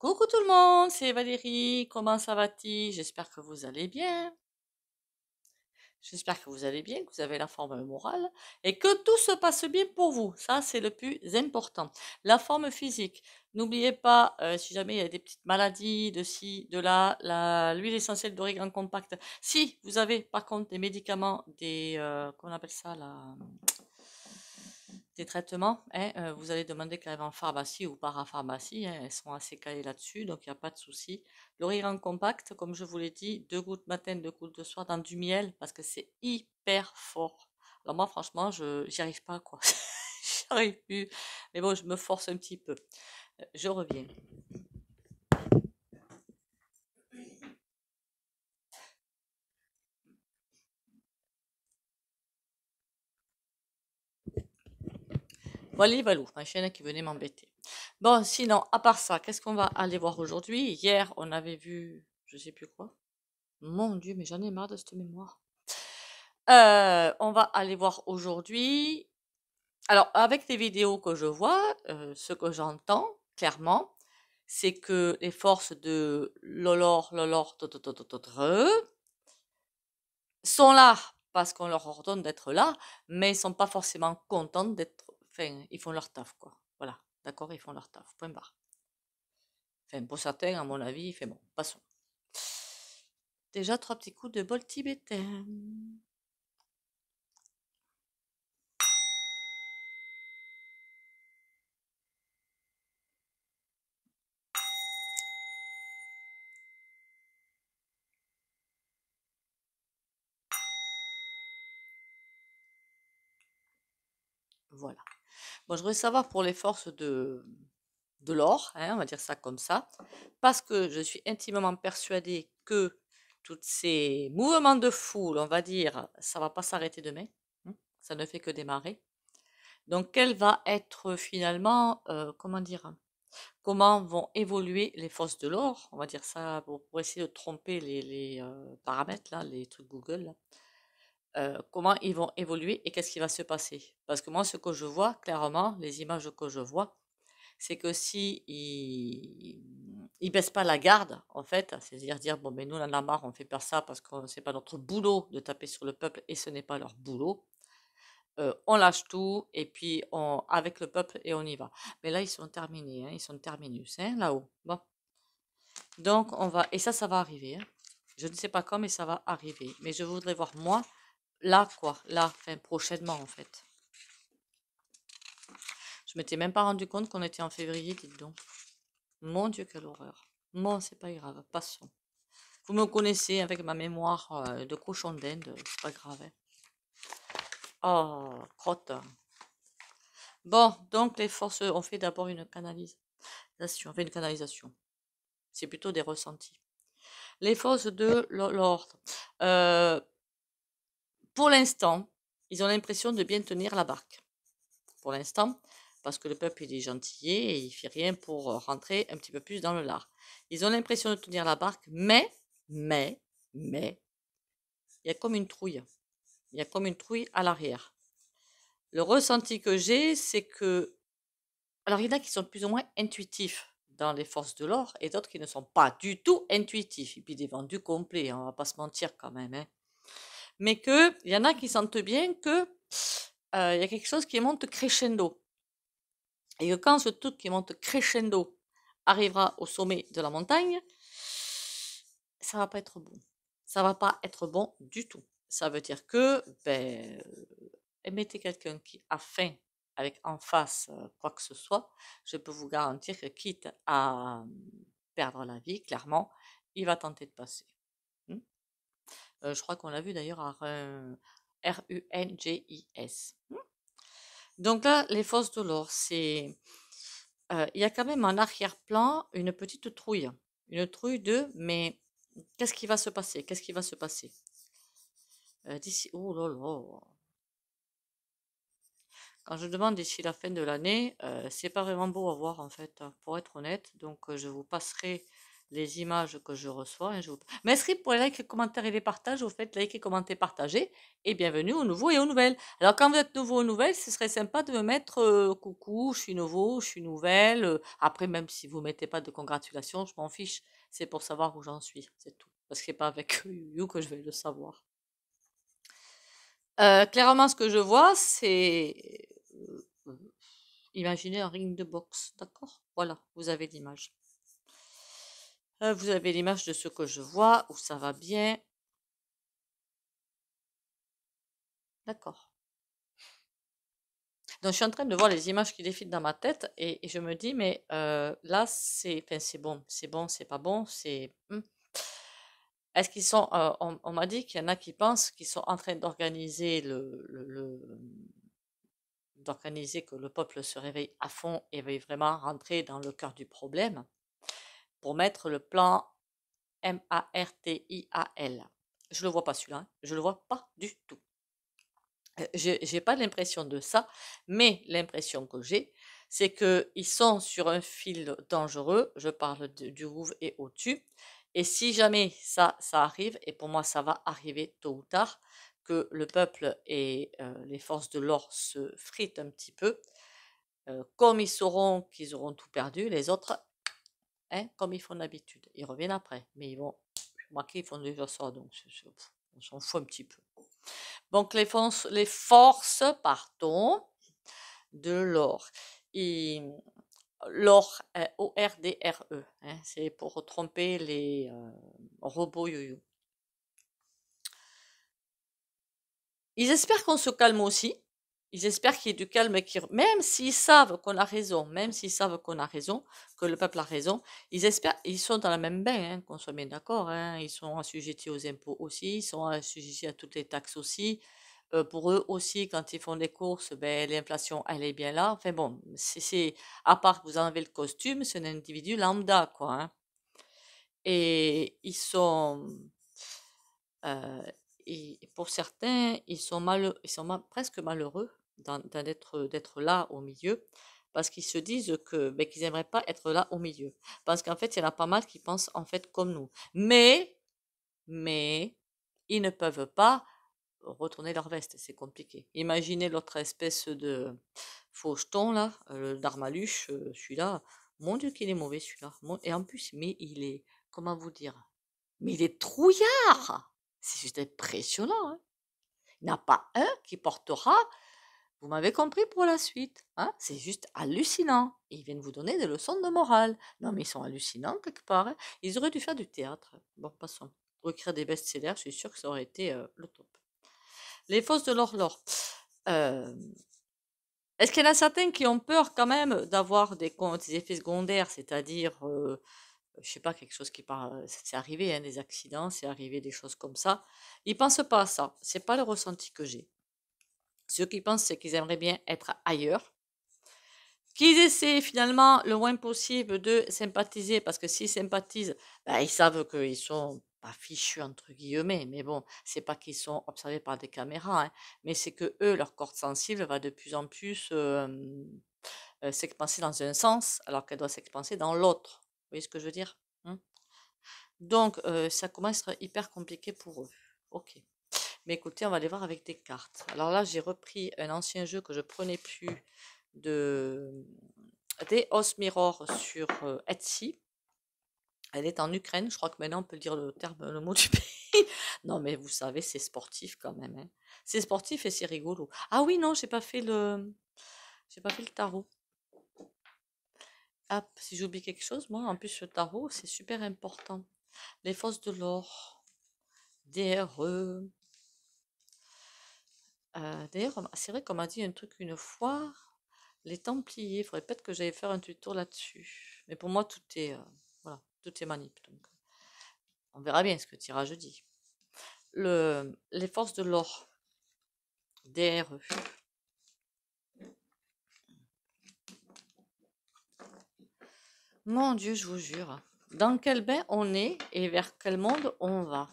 Coucou tout le monde, c'est Valérie, comment ça va-t-il? J'espère que vous allez bien. J'espère que vous allez bien, que vous avez la forme morale et que tout se passe bien pour vous. Ça, c'est le plus important. La forme physique. N'oubliez pas, si jamais il y a des petites maladies de ci, de là, l'huile essentielle d'origan compact. Si vous avez par contre des médicaments, comment on appelle ça là? Des traitements, hein, vous allez demander quand même en pharmacie ou parapharmacie, hein, elles sont assez calées là-dessus, donc il n'y a pas de souci. L'Origan Compact, comme je vous l'ai dit, 2 gouttes matin, 2 gouttes de soir dans du miel, parce que c'est hyper fort. Alors moi, franchement, j'y arrive pas, quoi. J'y arrive plus. Mais bon, je me force un petit peu. Je reviens. Voilà, valou, ma chaîne qui venait m'embêter. Bon, sinon, à part ça, qu'est-ce qu'on va aller voir aujourd'hui? Hier, on avait vu, je sais plus quoi. Mon Dieu, mais j'en ai marre de cette mémoire. On va aller voir aujourd'hui. Alors, avec les vidéos que je vois, ce que j'entends clairement, c'est que les forces de Lolor, sont là parce qu'on leur ordonne d'être là, mais ils sont pas forcément contents d'être. Enfin, ils font leur taf, quoi. Voilà, d'accord, ils font leur taf. Point barre. Enfin, pour certains, à mon avis, fait bon, passons. Déjà, 3 petits coups de bol tibétain. Voilà. Bon, je voudrais savoir pour les forces de l'or, hein, on va dire ça comme ça, parce que je suis intimement persuadée que tous ces mouvements de foule, on va dire, ça va pas s'arrêter demain, hein, ça ne fait que démarrer. Donc, quelle va être finalement, comment dire, comment vont évoluer les forces de l'or, on va dire ça pour essayer de tromper les paramètres là, les trucs Google là. Comment ils vont évoluer et qu'est-ce qui va se passer? Parce que moi, ce que je vois clairement, les images que je vois, c'est que si ils baissent pas la garde, en fait, c'est-à-dire dire bon ben nous on en a marre, on fait pas ça parce que c'est pas notre boulot de taper sur le peuple et ce n'est pas leur boulot. On lâche tout et puis on avec le peuple et on y va. Mais là ils sont terminés, hein, ils sont terminus, hein, là-haut. Bon, donc on va et ça va arriver. Hein. Je ne sais pas quand, mais ça va arriver. Mais je voudrais voir moi là quoi, là, enfin prochainement en fait. Je m'étais même pas rendu compte qu'on était en février, dites donc. Mon Dieu, quelle horreur. Bon, c'est pas grave, passons. Vous me connaissez avec ma mémoire de cochon d'Inde, c'est pas grave. Hein. Oh, crotte. Bon, donc les forces, on fait d'abord une canalisation. On fait une canalisation. C'est plutôt des ressentis. Les forces de l'ordre. Euh, pour l'instant, ils ont l'impression de bien tenir la barque. Pour l'instant, parce que le peuple il est gentillet et il fait rien pour rentrer un petit peu plus dans le lard. Ils ont l'impression de tenir la barque, mais, il y a comme une trouille. Il y a comme une trouille à l'arrière. Le ressenti que j'ai, c'est que... Alors, il y en a qui sont plus ou moins intuitifs dans les forces de l'or et d'autres qui ne sont pas du tout intuitifs. Et puis des vendus complets, hein, on va pas se mentir quand même. Hein. Mais il y en a qui sentent bien que il y a quelque chose qui monte crescendo. Et que quand ce truc qui monte crescendo arrivera au sommet de la montagne, ça va pas être bon. Ça va pas être bon du tout. Ça veut dire que, ben, mettez quelqu'un qui a faim avec en face quoi que ce soit, je peux vous garantir que quitte à perdre la vie, clairement, il va tenter de passer. Hmm. Je crois qu'on l'a vu d'ailleurs à Rungis. Donc là, les fosses de l'or, c'est il y a quand même en arrière-plan une petite trouille. Une trouille de, mais qu'est-ce qui va se passer? Qu'est-ce qui va se passer? D'ici, oh là là. Quand je demande d'ici la fin de l'année, c'est pas vraiment beau à voir en fait, hein, pour être honnête. Donc je vous passerai les images que je reçois. Hein, Merci pour les likes, les commentaires et les partages. Au fait, likez, commentez, partagez. Et bienvenue aux nouveaux et aux nouvelles. Alors, quand vous êtes nouveau aux nouvelles, ce serait sympa de me mettre coucou, je suis nouveau, je suis nouvelle. Après, même si vous ne mettez pas de congratulations, je m'en fiche. C'est pour savoir où j'en suis. C'est tout. Parce que c'est pas avec You que je vais le savoir. Clairement, ce que je vois, c'est imaginez un ring de boxe, d'accord? Voilà, vous avez l'image. Vous avez l'image de ce que je vois, où ça va bien. D'accord. Donc, je suis en train de voir les images qui défilent dans ma tête et je me dis, mais là, enfin, c'est bon, c'est pas bon, Est-ce qu'ils sont, on m'a dit qu'il y en a qui pensent qu'ils sont en train d'organiser d'organiser que le peuple se réveille à fond et veuille vraiment rentrer dans le cœur du problème pour mettre le plan MARTIAL. Je le vois pas celui-là, hein. Je le vois pas du tout. J'ai pas l'impression de ça, mais l'impression que j'ai, c'est qu'ils sont sur un fil dangereux. Je parle du Rouvre et au-dessus. Et si jamais ça arrive, et pour moi ça va arriver tôt ou tard, que le peuple et les forces de l'ordre se fritent un petit peu, comme ils sauront qu'ils auront tout perdu, les autres, hein, comme ils font d'habitude, ils reviennent après, mais ils vont marquer, ils font déjà ça, donc on s'en fout un petit peu. Donc les forces, pardon, de l'or. L'or, ORDRE, hein, c'est pour tromper les robots yo-yo. Ils espèrent qu'on se calme aussi. Ils espèrent qu'il y ait du calme, même s'ils savent qu'on a raison, même s'ils savent qu'on a raison, que le peuple a raison, ils espèrent, ils sont dans la même bain, hein, qu'on soit bien d'accord, hein, ils sont assujettis aux impôts aussi, ils sont assujettis à toutes les taxes aussi. Pour eux aussi, quand ils font des courses, ben, l'inflation, elle est bien là. Enfin bon, à part que vous enlevez le costume, c'est un individu lambda, quoi. Hein. Et ils sont, et pour certains, presque malheureux d'être là au milieu, parce qu'ils se disent ben, qu'ils n'aimeraient pas être là au milieu. Parce qu'en fait, il y en a pas mal qui pensent en fait comme nous. Mais, ils ne peuvent pas retourner leur veste, c'est compliqué. Imaginez l'autre espèce de faucheton là, le Darmaluche, celui-là, mon Dieu qu'il est mauvais celui-là. Et en plus, mais il est, comment vous dire, mais il est trouillard. C'est juste impressionnant. Hein. Il n'y en a pas un qui portera, vous m'avez compris pour la suite. Hein. C'est juste hallucinant. Et ils viennent vous donner des leçons de morale. Non mais ils sont hallucinants quelque part. Hein. Ils auraient dû faire du théâtre. Bon, passons. Pour écrire des best-sellers, je suis sûre que ça aurait été le top. Les fosses de l'horloge. Est-ce qu'il y en a certains qui ont peur quand même d'avoir des effets secondaires, c'est-à-dire, je sais pas, quelque chose qui c'est arrivé, hein, des accidents, c'est arrivé des choses comme ça. Ils pensent pas à ça. C'est pas le ressenti que j'ai. Ceux qui pensent, c'est qu'ils aimeraient bien être ailleurs, qu'ils essaient finalement le moins possible de sympathiser, parce que s'ils sympathisent, ben, ils savent qu'ils sont pas fichus entre guillemets, mais bon, c'est pas qu'ils sont observés par des caméras, hein, mais c'est que eux, leur corde sensible va de plus en plus s'expanser dans un sens, alors qu'elle doit s'expanser dans l'autre. Vous voyez ce que je veux dire? Hein. Donc, ça commence à être hyper compliqué pour eux. Ok. Mais écoutez, on va aller voir avec des cartes. Alors là, j'ai repris un ancien jeu que je prenais plus des Os Mirror sur Etsy. Elle est en Ukraine, je crois que maintenant on peut dire le mot du pays. Non, mais vous savez, c'est sportif quand même. Hein. C'est sportif et c'est rigolo. Ah oui, non, j'ai pas fait le tarot. Hop, si j'oublie quelque chose, moi, en plus le tarot, c'est super important. Les forces de l'or, DRE. D'ailleurs, c'est vrai qu'on m'a dit un truc une fois. Les Templiers, il faudrait peut-être que j'aille faire un tuto là-dessus. Mais pour moi, tout est, voilà, tout est manip. Donc, on verra bien ce que tirage dit. Les forces de l'or, DRE. Mon Dieu, je vous jure. Dans quel bain on est et vers quel monde on va?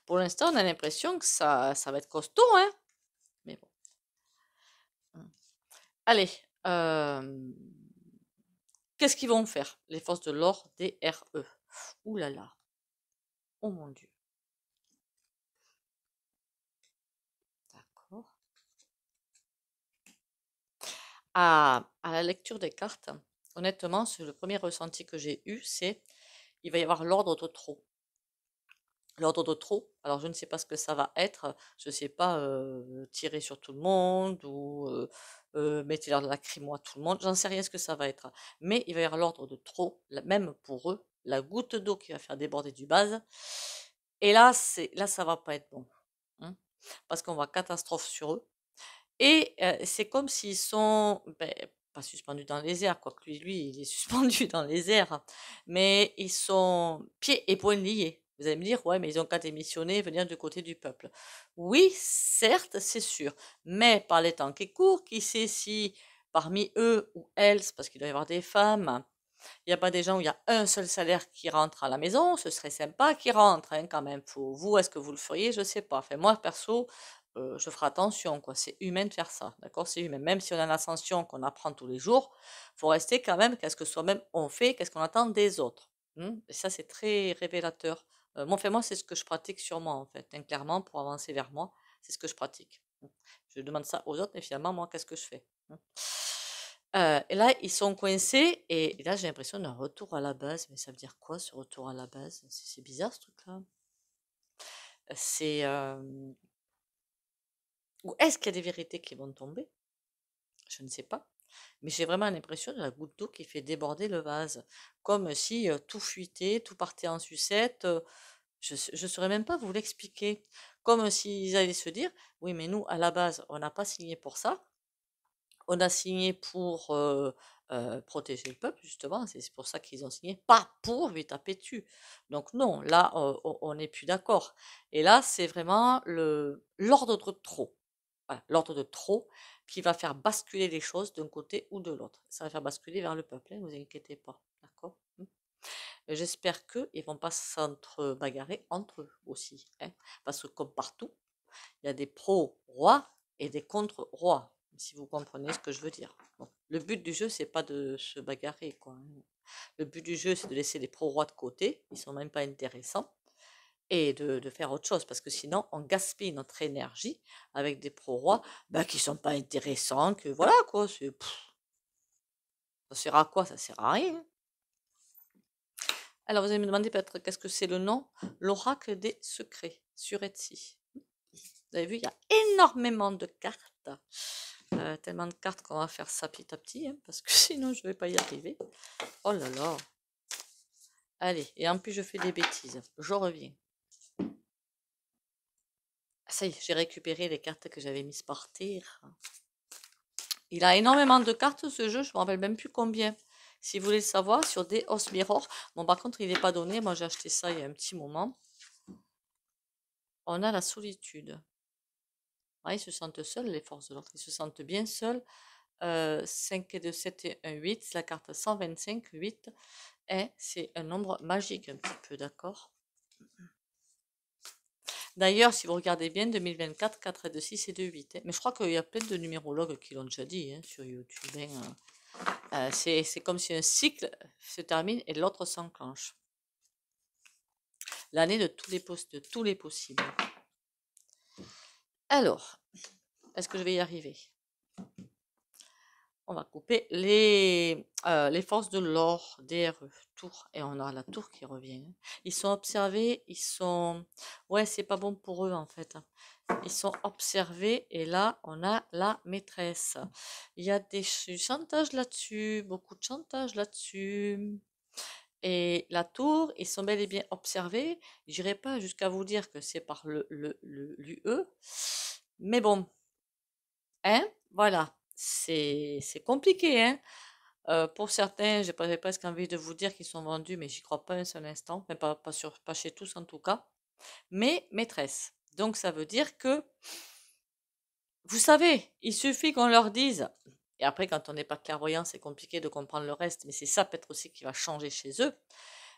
Pour l'instant, on a l'impression que ça va être costaud, hein? Mais bon. Allez. qu'est-ce qu'ils vont faire, les forces de l'ordre, DRE? Ouh là là, oh mon Dieu. D'accord. À la lecture des cartes, honnêtement, le premier ressenti que j'ai eu, c'est il va y avoir l'ordre de trop. L'ordre de trop, alors je ne sais pas ce que ça va être, je ne sais pas tirer sur tout le monde ou mettre leur lacrymo à tout le monde, j'en sais rien ce que ça va être. Mais il va y avoir l'ordre de trop, même pour eux, la goutte d'eau qui va faire déborder du vase. Et là, ça va pas être bon, hein, parce qu'on va catastrophe sur eux. Et c'est comme s'ils sont, ben, pas suspendus dans les airs, quoique lui, il est suspendu dans les airs, mais ils sont pieds et poings liés. Vous allez me dire, ouais, mais ils ont qu'à démissionner et venir du côté du peuple. Oui, certes, c'est sûr, mais par les temps qui courent, qui sait si parmi eux ou elles, parce qu'il doit y avoir des femmes, il n'y a pas des gens où il y a un seul salaire qui rentre à la maison, ce serait sympa qu'il rentre, hein, quand même. Vous, est-ce que vous le feriez? Je sais pas. Enfin, moi, perso, je ferai attention, quoi. C'est humain de faire ça, d'accord? C'est humain. Même si on a l'ascension qu'on apprend tous les jours, faut rester quand même, qu'est-ce que soi-même on fait, qu'est-ce qu'on attend des autres. Et ça, c'est très révélateur. Moi, c'est ce que je pratique sur moi, en fait, hein, clairement, pour avancer vers moi, c'est ce que je pratique. Je demande ça aux autres, mais finalement, moi, qu'est-ce que je fais? Et là, ils sont coincés et là, j'ai l'impression d'un retour à la base. Mais ça veut dire quoi, ce retour à la base? C'est bizarre, ce truc-là. C'est, ou est-ce qu'il y a des vérités qui vont tomber? Je ne sais pas. Mais j'ai vraiment l'impression de la goutte d'eau qui fait déborder le vase. Comme si tout fuitait, tout partait en sucette. Je ne saurais même pas vous l'expliquer. Comme s'ils allaient se dire, oui, mais nous, à la base, on n'a pas signé pour ça. On a signé pour protéger le peuple, justement, c'est pour ça qu'ils ont signé, pas pour lui taper dessus. Donc non, là, on n'est plus d'accord. Et là, c'est vraiment l'ordre de trop. Voilà, l'ordre de trop qui va faire basculer les choses d'un côté ou de l'autre. Ça va faire basculer vers le peuple, ne vous inquiétez pas. D'accord? J'espère qu'ils ne vont pas s'entre-bagarrer entre eux aussi, hein, parce que comme partout, il y a des pro-rois et des contre-rois, si vous comprenez ce que je veux dire. Bon, le but du jeu, c'est pas de se bagarrer, quoi, hein. Le but du jeu, c'est de laisser les pro-rois de côté, ils sont même pas intéressants, et de faire autre chose, parce que sinon, on gaspille notre énergie avec des pro-rois bah, qui sont pas intéressants, que voilà, quoi, ça sert à quoi? Ça sert à rien. Alors, vous allez me demander peut-être qu'est-ce que c'est le nom? L'oracle des secrets sur Etsy. Vous avez vu, il y a énormément de cartes. Tellement de cartes qu'on va faire ça petit à petit, hein, parce que sinon je ne vais pas y arriver. Oh là là. Allez, et en plus je fais des bêtises. Je reviens. Ça y est, j'ai récupéré les cartes que j'avais mises par terre. Il a énormément de cartes ce jeu, je ne me rappelle même plus combien. Si vous voulez le savoir, sur des Os Mirror. Bon, par contre, il n'est pas donné. Moi, j'ai acheté ça il y a un petit moment. On a la solitude. Ah, ils se sentent seuls, les forces de l'ordre. Ils se sentent bien seuls. 5 et 2, 7 et 1, 8. La carte 125, 8. Et c'est un nombre magique un petit peu, d'accord? D'ailleurs, si vous regardez bien, 2024, 4 et 2, 6 et 2, 8. Mais je crois qu'il y a plein de numérologues qui l'ont déjà dit, hein, sur YouTube, hein. C'est comme si un cycle se termine et l'autre s'enclenche. L'année de tous les possibles. Alors, est-ce que je vais y arriver? On va couper les forces de l'or, DRE, tour, et on a la tour qui revient. Ils sont observés, ils sont... Ouais, c'est pas bon pour eux en fait. Ils sont observés et là, on a la maîtresse. Il y a du chantage là-dessus, beaucoup de chantage là-dessus. Et la tour, ils sont bel et bien observés. Je n'irai pas jusqu'à vous dire que c'est par l'UE, mais bon, hein, voilà, c'est compliqué, hein. Pour certains, j'avais presque envie de vous dire qu'ils sont vendus, mais j'y crois pas un seul instant, mais pas chez tous en tout cas. Mais maîtresse. Donc ça veut dire que, vous savez, il suffit qu'on leur dise, et après quand on n'est pas clairvoyant, c'est compliqué de comprendre le reste, mais c'est ça peut-être aussi qui va changer chez eux,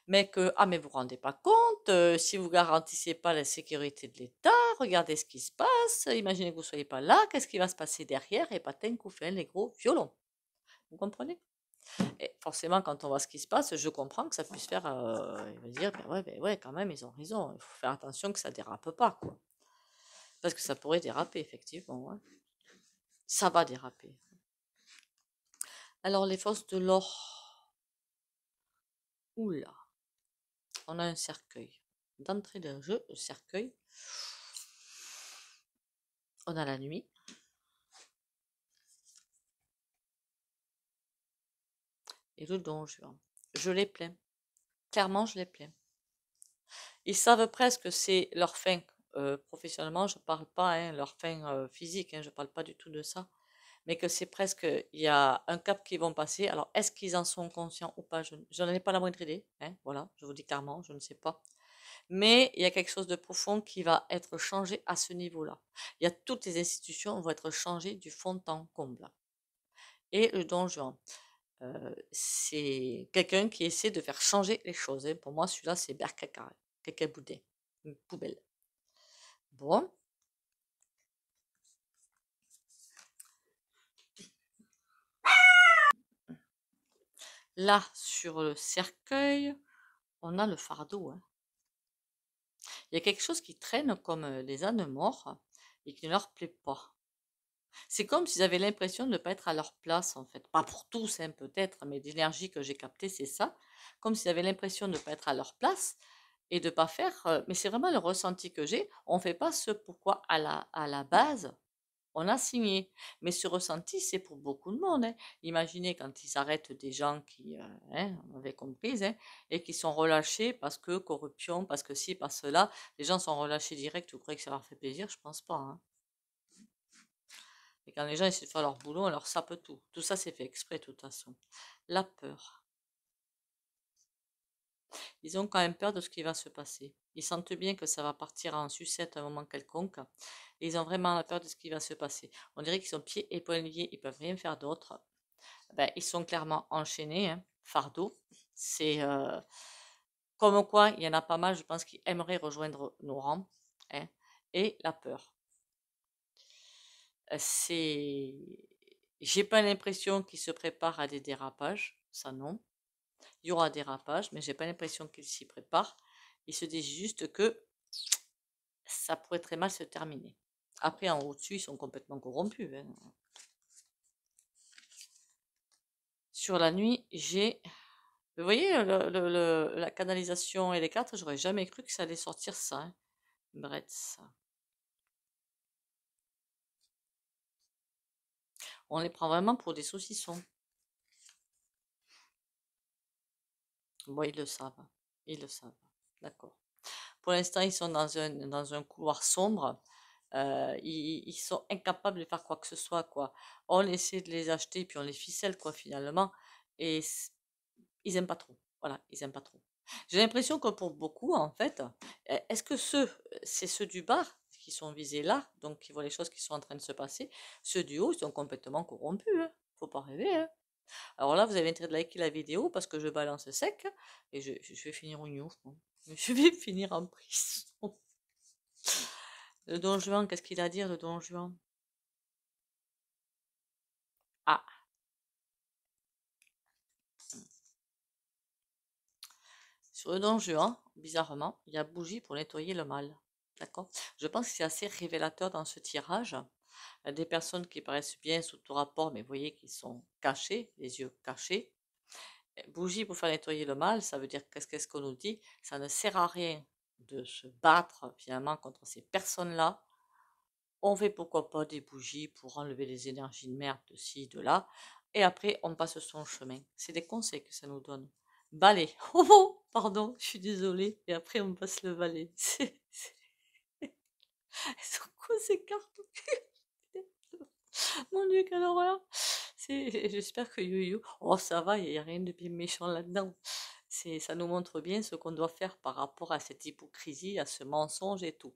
mais que, ah mais vous vous rendez pas compte, si vous garantissez pas la sécurité de l'État, regardez ce qui se passe, imaginez que vous soyez pas là, qu'est-ce qui va se passer derrière, et patin, couffin, les gros violons. Vous comprenez? Et forcément, quand on voit ce qui se passe, je comprends que ça puisse faire, il va dire, ben ouais, quand même, ils ont raison. Il faut faire attention que ça dérape pas, quoi. Parce que ça pourrait déraper, effectivement. Ouais. Ça va déraper. Alors, les forces de l'or. Oula, on a un cercueil. D'entrée d'un jeu, le cercueil. On a la nuit. Et le donjon. Je les plains. Clairement, je les plains. Ils savent presque que c'est leur fin. Professionnellement, je parle pas, hein, leur fin physique, hein, je parle pas du tout de ça. Mais que c'est presque, il y a un cap qu'ils vont passer. Alors, est-ce qu'ils en sont conscients ou pas? Je n'en ai pas la moindre idée. Hein, voilà, je vous dis clairement, je ne sais pas. Mais il y a quelque chose de profond qui va être changé à ce niveau-là. Il y a toutes les institutions vont être changées du fond en comble. Et le Don Juan, c'est quelqu'un qui essaie de faire changer les choses. Hein. Pour moi, celui-là, c'est Berkaka, quelqu'un boudin, une poubelle. Bon, là, sur le cercueil, on a le fardeau. Hein. Il y a quelque chose qui traîne comme les ânes morts et qui ne leur plaît pas. C'est comme s'ils avaient l'impression de ne pas être à leur place, en fait. Pas pour tous, hein, peut-être, mais l'énergie que j'ai captée, c'est ça. Comme s'ils avaient l'impression de ne pas être à leur place et de ne pas faire. Mais c'est vraiment le ressenti que j'ai. On ne fait pas ce pourquoi à la base on a signé. Mais ce ressenti, c'est pour beaucoup de monde. Hein. Imaginez quand ils arrêtent des gens qui, hein, on avait compris, hein, et qui sont relâchés parce que corruption, parce que ci, parce cela. Les gens sont relâchés direct. Vous croyez que ça leur fait plaisir? Je pense pas. Hein. Et quand les gens essaient de faire leur boulot, on leur sape tout. Tout ça, c'est fait exprès, de toute façon. La peur. Ils ont quand même peur de ce qui va se passer. Ils sentent bien que ça va partir en sucette à un moment quelconque. Et ils ont vraiment la peur de ce qui va se passer. On dirait qu'ils sont pieds et poings liés, ils peuvent rien faire d'autre. Ben, ils sont clairement enchaînés, hein, fardeau. C'est comme quoi, il y en a pas mal, je pense, qui aimeraient rejoindre nos rangs. Hein, et la peur. C'est, j'ai pas l'impression qu'ils se préparent à des dérapages, ça non. Il y aura des dérapages, mais j'ai pas l'impression qu'ils s'y préparent. Ils se disent juste que ça pourrait très mal se terminer. Après, en haut-dessus, ils sont complètement corrompus. Hein. Sur la nuit, j'ai... Vous voyez, la canalisation et les cartes, j'aurais jamais cru que ça allait sortir ça. Hein. Bretz. On les prend vraiment pour des saucissons. Bon, ils le savent. Ils le savent. D'accord. Pour l'instant, ils sont dans un couloir sombre. Ils sont incapables de faire quoi que ce soit, quoi. On essaie de les acheter, puis on les ficelle, quoi, finalement. Et ils aiment pas trop. Voilà, ils aiment pas trop. J'ai l'impression que pour beaucoup, en fait, est-ce que c'est ceux du bas qui sont visés là, donc qui voient les choses qui sont en train de se passer, ceux du haut, ils sont complètement corrompus, hein. Faut pas rêver, hein. Alors là, vous avez intérêt de liker la vidéo parce que je balance sec et je vais finir en news. Je vais finir en prison. Le Don Juan, qu'est-ce qu'il a à dire, le Don Juan? Ah, sur le Don Juan, bizarrement, il y a bougie pour nettoyer le mal. D'accord? Je pense que c'est assez révélateur dans ce tirage. Des personnes qui paraissent bien sous tout rapport, mais vous voyez qu'ils sont cachés, les yeux cachés. Bougie pour faire nettoyer le mal, ça veut dire qu'est-ce qu'on nous dit? Ça ne sert à rien de se battre finalement contre ces personnes-là. On fait pourquoi pas des bougies pour enlever les énergies de merde de ci, de là. Et après, on passe son chemin. C'est des conseils que ça nous donne. Balai. Oh, oh, pardon, je suis désolée. Et après, on passe le balai. Elles sont quoi ces cartes? Mon Dieu, quelle horreur! J'espère que Yu-Yu, oh ça va, il n'y a rien de bien méchant là-dedans. Ça nous montre bien ce qu'on doit faire par rapport à cette hypocrisie, à ce mensonge et tout.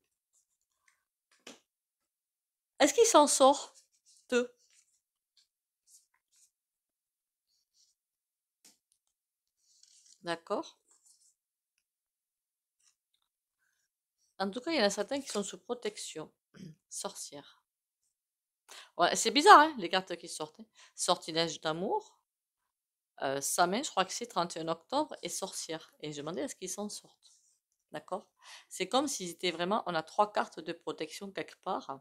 Est-ce qu'il s'en sort? Deux. D'accord? En tout cas, il y en a certains qui sont sous protection. Sorcière. Ouais, c'est bizarre, hein, les cartes qui sortent. Hein. Sortilège d'amour. sa main, je crois que c'est 31 octobre, est sorcière. Et je me demandais est-ce qu'ils s'en sortent. D'accord? C'est comme s'ils étaient vraiment, on a 3 cartes de protection quelque part.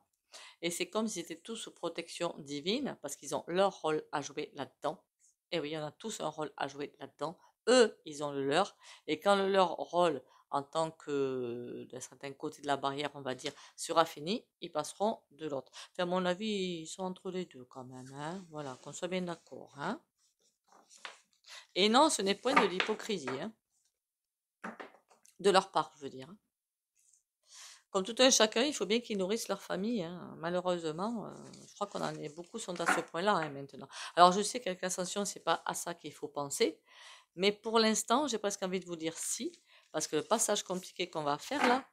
Et c'est comme s'ils étaient tous sous protection divine, parce qu'ils ont leur rôle à jouer là-dedans. Et oui, on a tous un rôle à jouer là-dedans. Eux, ils ont le leur. Et quand le leur rôle, en tant que d'un certain côté de la barrière, on va dire, sera fini, ils passeront de l'autre. Enfin, à mon avis, ils sont entre les deux quand même. Hein. Voilà, qu'on soit bien d'accord. Hein. Et non, ce n'est point de l'hypocrisie. Hein. De leur part, je veux dire. Hein. Comme tout un chacun, il faut bien qu'ils nourrissent leur famille. Hein. Malheureusement, je crois qu'on en est beaucoup sont à ce point-là hein, maintenant. Alors je sais qu'avec l'ascension, c'est pas à ça qu'il faut penser, mais pour l'instant, j'ai presque envie de vous dire si, parce que le passage compliqué qu'on va faire là.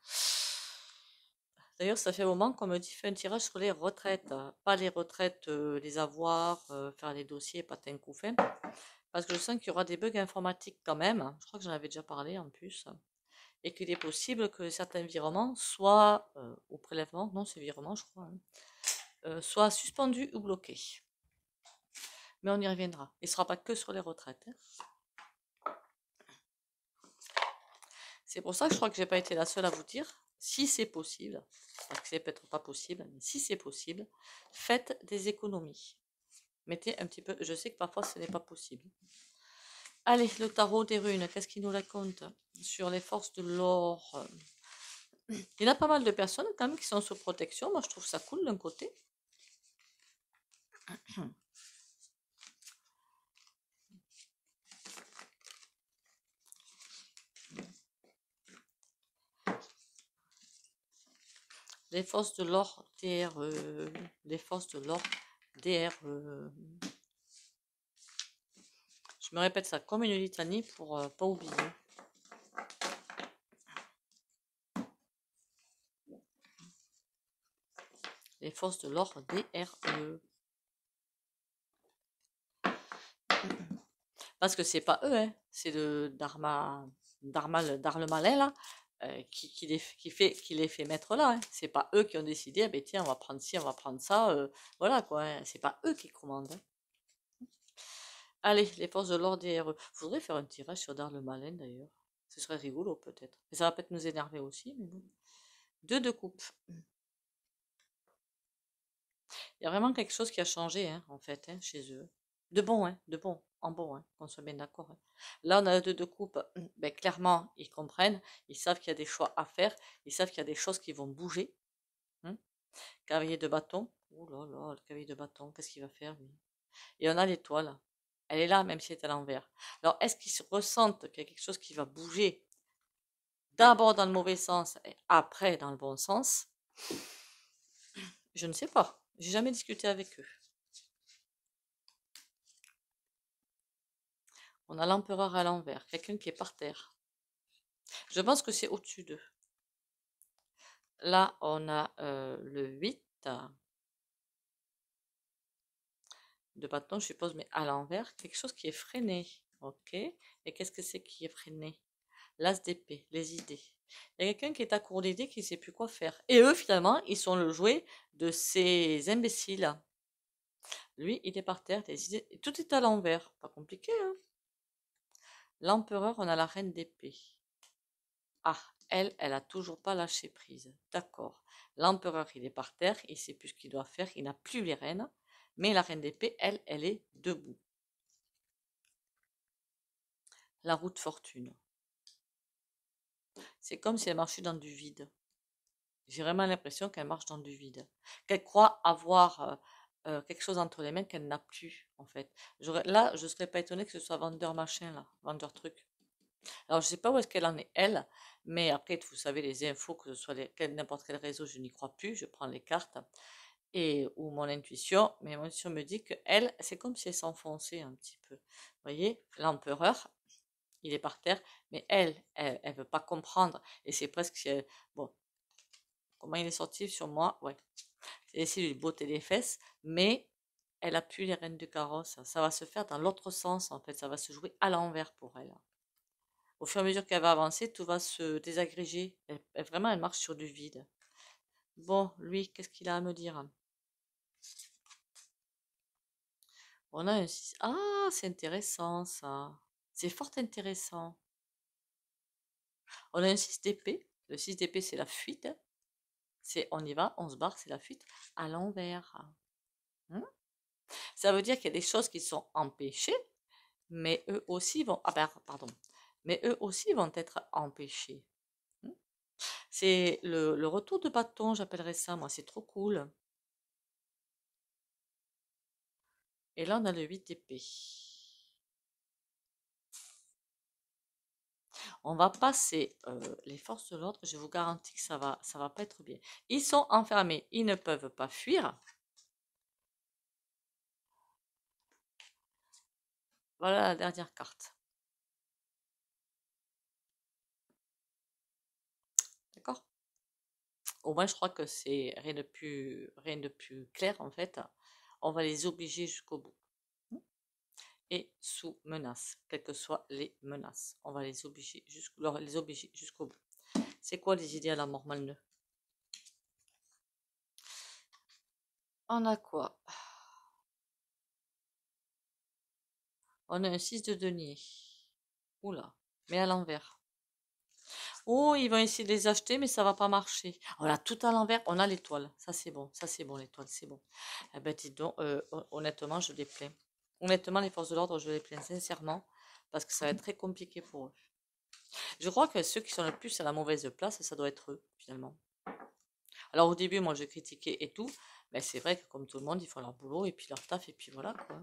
D'ailleurs, ça fait un moment qu'on me dit fais un tirage sur les retraites, pas les retraites, les avoirs, faire les dossiers, patin couffin, parce que je sens qu'il y aura des bugs informatiques quand même. Je crois que j'en avais déjà parlé en plus. Et qu'il est possible que certains virements soient, au prélèvement, non c'est virement je crois, hein, soient suspendus ou bloqués. Mais on y reviendra. Il ne sera pas que sur les retraites. Hein. C'est pour ça que je crois que j'ai pas été la seule à vous dire, si c'est possible, parce que c'est peut-être pas possible, mais si c'est possible, faites des économies. Mettez un petit peu, je sais que parfois ce n'est pas possible. Allez, le tarot des runes, qu'est-ce qu'il nous raconte sur les forces de l'or? Il y en a pas mal de personnes quand même qui sont sous protection. Moi, je trouve ça cool d'un côté. Les forces de l'or DRE. Les forces de l'or DRE. Je me répète ça comme une litanie pour pas oublier. Les forces de l'or DRE. Parce que c'est pas eux, hein. C'est le Darlemalin là, qui les fait mettre là. Hein. C'est pas eux qui ont décidé, ah ben tiens, on va prendre ci, on va prendre ça. Voilà quoi, hein. C'est pas eux qui commandent. Hein. Allez, les forces de l'ordre DRE. Faudrait faire un tirage sur Darlemalin d'ailleurs. Ce serait rigolo peut-être. Mais ça va peut-être nous énerver aussi, mais bon. 2 de coupe. Il y a vraiment quelque chose qui a changé, hein, en fait, hein, chez eux. De bon, hein, de bon, en bon, hein, qu'on soit bien d'accord. Hein. Là, on a le 2 de coupe. Ben, clairement, ils comprennent. Ils savent qu'il y a des choix à faire. Ils savent qu'il y a des choses qui vont bouger. Hein. Cavalier de bâton. Oh là là, le cavalier de bâton, qu'est-ce qu'il va faire, lui? Et on a l'étoile. Elle est là, même si elle est à l'envers. Alors, est-ce qu'ils se ressentent qu'il y a quelque chose qui va bouger d'abord dans le mauvais sens et après dans le bon sens? Je ne sais pas. J'ai jamais discuté avec eux. On a l'empereur à l'envers, quelqu'un qui est par terre. Je pense que c'est au-dessus d'eux. Là, on a le 8 de bâton, je suppose, mais à l'envers. Quelque chose qui est freiné. Ok. Et qu'est-ce que c'est qui est freiné? L'as d'épée, les idées. Il y a quelqu'un qui est à court d'idées, qui ne sait plus quoi faire. Et eux, finalement, ils sont le jouet de ces imbéciles. Lui, il est par terre, les idées. Tout est à l'envers. Pas compliqué, hein? L'empereur, on a la reine d'épée. Ah, elle a toujours pas lâché prise. D'accord. L'empereur, il est par terre, il sait plus ce qu'il doit faire, il n'a plus les rênes. Mais la reine d'épée, elle est debout. La roue de fortune. C'est comme si elle marchait dans du vide. J'ai vraiment l'impression qu'elle marche dans du vide. Qu'elle croit avoir quelque chose entre les mains qu'elle n'a plus, en fait. Là, je ne serais pas étonnée que ce soit vendeur machin, là, vendeur truc. Alors, je ne sais pas où est-ce qu'elle en est, elle, mais après, vous savez, les infos, que ce soit n'importe quel réseau, je n'y crois plus, je prends les cartes, ou mon intuition, mais mon intuition me dit que elle, c'est comme si elle s'enfonçait un petit peu. Vous voyez, l'empereur, il est par terre, mais elle veut pas comprendre, et c'est presque, bon, comment il est sorti sur moi, ouais, c'est essayer de lui botter les fesses, mais elle a plus les rênes du carrosse, ça va se faire dans l'autre sens, en fait, ça va se jouer à l'envers pour elle. Au fur et à mesure qu'elle va avancer, tout va se désagréger. Vraiment, elle marche sur du vide. Bon, lui, qu'est-ce qu'il a à me dire? On a un 6. Ah, c'est intéressant ça. C'est fort intéressant. On a un 6 d'épée. Le 6 d'épée, c'est la fuite. C'est on y va, on se barre, c'est la fuite à l'envers. Hmm. Ça veut dire qu'il y a des choses qui sont empêchées, mais eux aussi vont. Ah ben, pardon. Mais eux aussi vont être empêchés. Hmm. C'est le retour de bâton, j'appellerais ça, moi, c'est trop cool. Et là, on a le 8 d'épée. On va passer les forces de l'ordre, je vous garantis que ça va pas être bien. Ils sont enfermés, ils ne peuvent pas fuir. Voilà la dernière carte. D'accord? Au moins, je crois que c'est rien de plus clair en fait. On va les obliger jusqu'au bout. Et sous menace, quelles que soient les menaces. On va les obliger jusqu'au bout. C'est quoi les idées à la mort Malneux? On a quoi? On a un 6 de denier. Oula, mais à l'envers. Oh, ils vont essayer de les acheter, mais ça va pas marcher. On a tout à l'envers, on a l'étoile. Ça c'est bon, l'étoile, c'est bon. Eh ben, dis donc, honnêtement, je les plains. Honnêtement, les forces de l'ordre, je les plains sincèrement, parce que ça va être très compliqué pour eux. Je crois que ceux qui sont le plus à la mauvaise place, ça doit être eux, finalement. Alors au début, moi, je critiquais et tout, mais c'est vrai que comme tout le monde, ils font leur boulot, et puis leur taf, et puis voilà, quoi.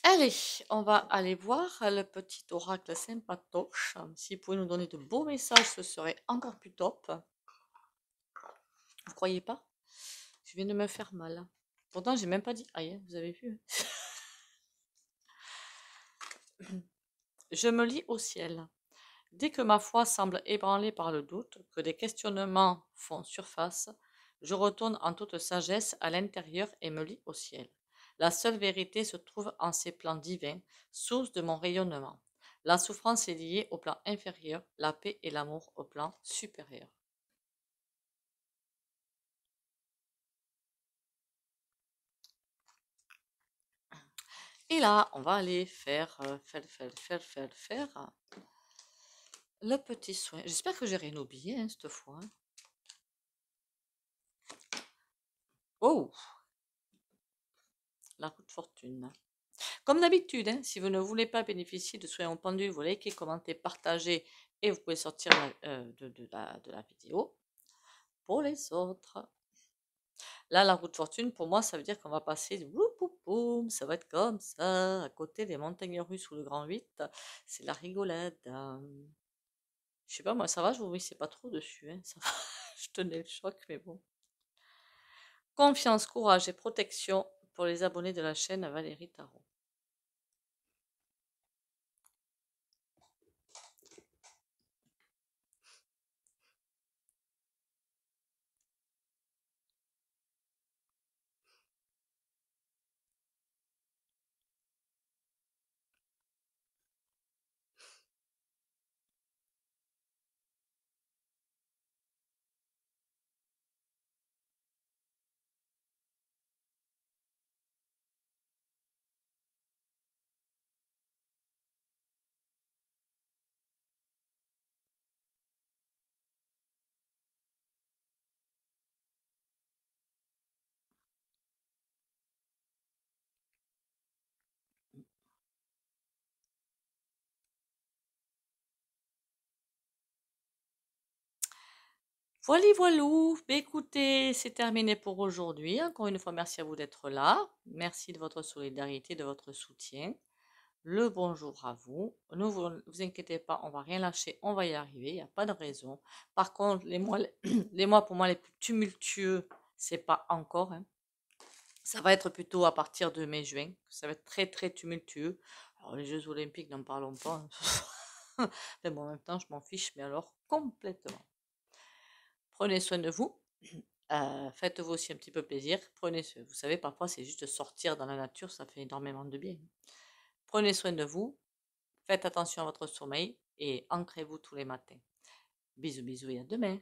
Allez, on va aller voir le petit oracle sympatoche. S'il pouvait nous donner de beaux messages, ce serait encore plus top. Vous croyez pas? Je viens de me faire mal. Pourtant, j'ai même pas dit aïe, vous avez vu. Je me lie au ciel. Dès que ma foi semble ébranlée par le doute, que des questionnements font surface, je retourne en toute sagesse à l'intérieur et me lie au ciel. La seule vérité se trouve en ces plans divins, source de mon rayonnement. La souffrance est liée au plan inférieur, la paix et l'amour au plan supérieur. Et là, on va aller faire le petit soin. J'espère que j'ai rien oublié hein, cette fois. Hein. Oh, la roue de fortune. Comme d'habitude, hein, si vous ne voulez pas bénéficier de soins au pendule, vous likez, commentez, partagez et vous pouvez sortir de la vidéo pour les autres. Là, la roue de fortune, pour moi, ça veut dire qu'on va passer, boum, ça va être comme ça, à côté des montagnes russes ou le Grand 8. C'est la rigolade. Je sais pas, moi, ça va, je vous c'est pas trop dessus. Hein, ça va. Je tenais le choc, mais bon. Confiance, courage et protection pour les abonnés de la chaîne Valérie Tarot. Voilà, voilou. Écoutez, c'est terminé pour aujourd'hui. Encore une fois, merci à vous d'être là. Merci de votre solidarité, de votre soutien. Le bonjour à vous. Ne vous inquiétez pas, on va rien lâcher, on va y arriver, il n'y a pas de raison. Par contre, les mois pour moi les plus tumultueux, c'est pas encore. Hein. Ça va être plutôt à partir de mai-juin. Ça va être très très tumultueux. Alors les Jeux Olympiques, n'en parlons pas. Mais bon, en même temps, je m'en fiche, mais alors complètement. Prenez soin de vous. Faites-vous aussi un petit peu plaisir. Vous savez, parfois c'est juste sortir dans la nature, ça fait énormément de bien. Prenez soin de vous. Faites attention à votre sommeil et ancrez-vous tous les matins. Bisous bisous et à demain.